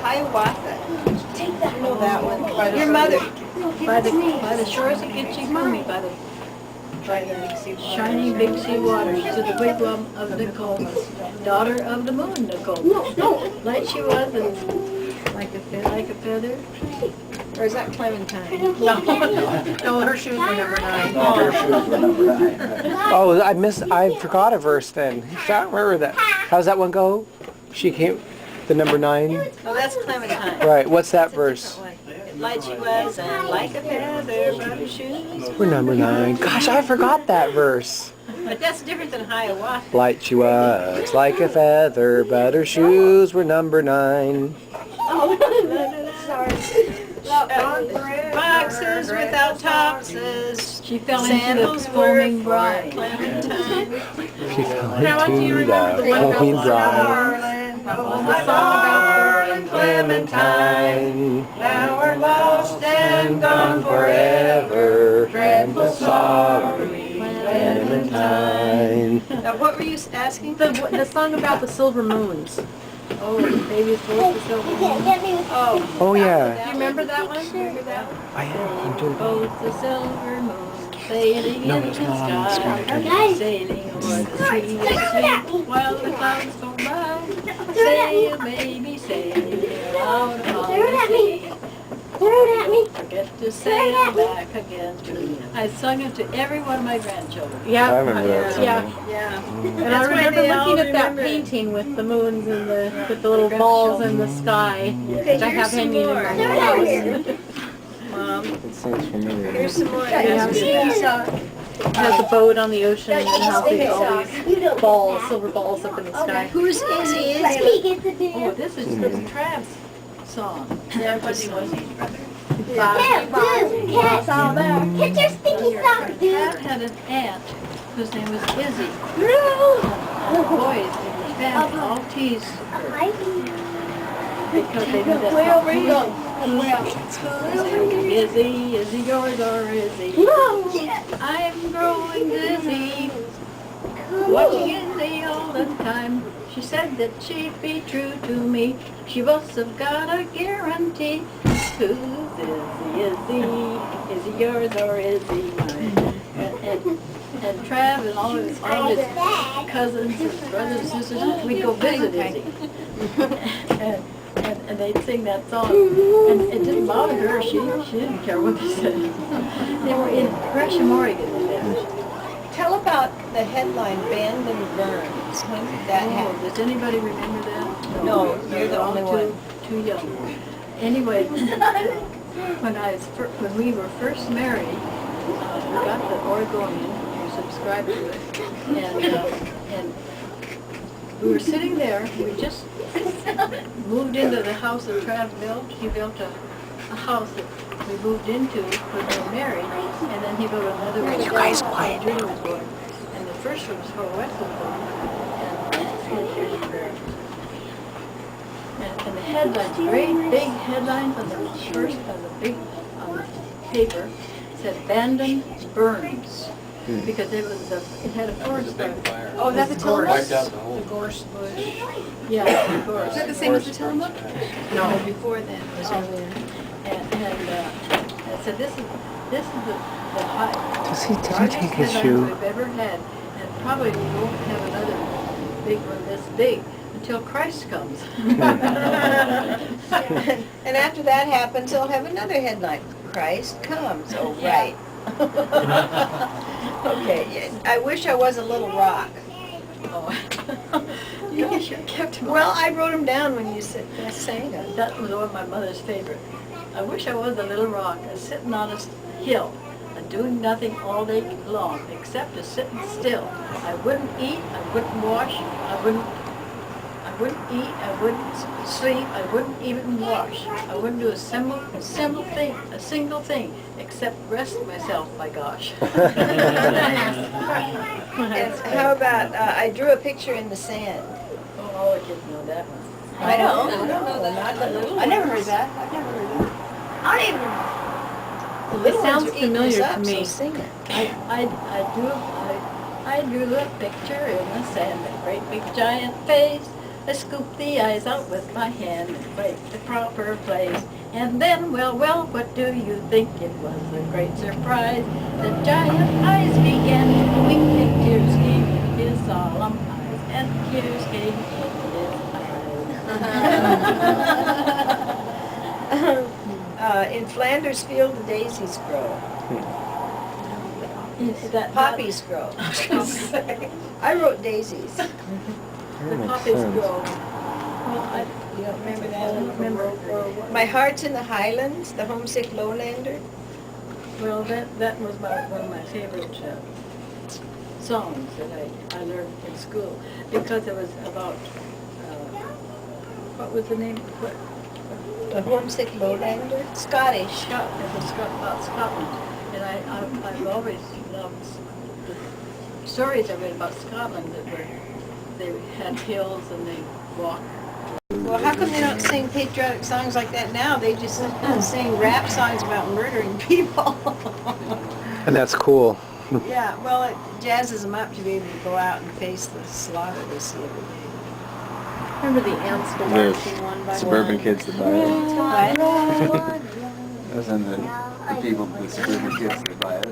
Hiawatha. Take that. You know that one. Your mother. By the shores of Gitchigumi, by the shining big sea waters, to the wigwam of Nicole, daughter of the moon, Nicole. No. Light she was, and like a feather. Or is that Clementine? No, her shoes were number 9. Oh, I forgot a verse then. I don't remember that. How's that one go? She came, the number 9. Oh, that's Clementine. Right, what's that verse? Light she was, and like a feather, but her shoes. We're number 9. Gosh, I forgot that verse. But that's different than Hiawatha. Light she was, like a feather, but her shoes were number 9. Oh, sorry. Boxes without topses. She fell into the foaming brine. Clementine. She fell into the foaming brine. The song about Clementine. Now we're lost and gone forever. Dreadful sorry, Clementine. Now, what were you asking? The song about the silver moons. Oh, baby's full of the silver moon. Oh yeah. Do you remember that one? Remember that one? I'm doing Both the silver moon sailing No, in the it's not on the sky, screen. sailing over the sea of sea, while the clouds go by. Sail, baby, sail out on the sea. Forget to sail back again. I sung it to every one of my grandchildren. Yeah. I remember that song. Yeah. And I remember looking at that painting with the moons and with the little balls in the sky, which I have hanging in my house. Mom, It sounds familiar. here's some more. It has a boat on the ocean and has all these balls, silver balls up in the sky. Who's Izzy? Oh, this is Trav's song. Yeah, but he was his brother. Get your sticky socks, dude. Trav had an aunt whose name was Izzy. Boys in the family all teased her because they knew that song. Izzy yours or Izzy? I'm growing dizzy, watching Izzy all the time. She said that she'd be true to me. She must have got a guarantee. Who's Izzy? Is he yours or is he mine? And Trav and all his cousins and brothers and sisters, we'd go visit Izzy. and they'd sing that song. And it didn't bother her. She didn't care what they said. They were in Gresham, Oregon. Tell about the headline, Band and Burns. When did that happen? Does anybody remember that? No, you're the only one. Too young. Anyway, when we were first married, we got the Oregonian, we subscribed to it, and we were sitting there. We just moved into the house that Trav built. He built a house that we moved into when we were married, and then he built another one. You guys quiet Judy was born. And the first one was for West was born. And the headlines, great big headlines on the first, on the big paper, said Bandon Burns. Because it had a forest fire. Oh, that's the Tillamook? Wiped out the gorse bush. Yeah, the gorse. Is that the same as the Tillamook? No, before then, it was earlier. And I said, this is the high, Does he largest take his headline shoe? we've ever had. And probably we won't have another big one this big until Christ comes. And after that happens, they'll have another headline, Christ comes. Oh, right. Okay, I wish I was a little rock. Oh. You should have kept him. Well, I wrote him down when you sang it. That was one of my mother's favorite. I wish I was a little rock, sitting on a hill, doing nothing all day long, except to sitting still. I wouldn't eat, I wouldn't wash, I wouldn't eat, I wouldn't sleep, I wouldn't even wash. I wouldn't do a single thing, except rest myself, my gosh. And how about, I drew a picture in the sand. Oh, all the kids know that one. I don't know that. Not the little I never ones. heard that. I've never heard that. I don't even know. The little sounds ones are eating familiar us to up, me. so sing it. I drew a picture in the sand, a great big giant face, I scoop the eyes out with my hand and place the proper place. And then, well, what do you think? It was a great surprise. The giant eyes began to wink and tears came in his solemn eyes. And tears came in his eyes. In Flanders Field, the daisies grow. Poppies grow. I wrote daisies. That The makes poppies sense. grow. Well, I don't remember that. I don't remember. My Heart's in the Highlands, the homesick lowlander. Well, that was one of my favorite songs that I learned in school because it was about, what was the name? The homesick lowlander? Scottish. It was about Scotland. And I've always loved the stories I read about Scotland that they had hills and they walked. Well, how come they don't sing patriotic songs like that now? They just sing rap songs about murdering people. And that's cool. Yeah, well, it jazzes them up to be able to go out and face the slaughter they see every day. Remember the ants go marching one by Suburban one? kids that buy it. What? Those are the people, the suburban kids that buy it.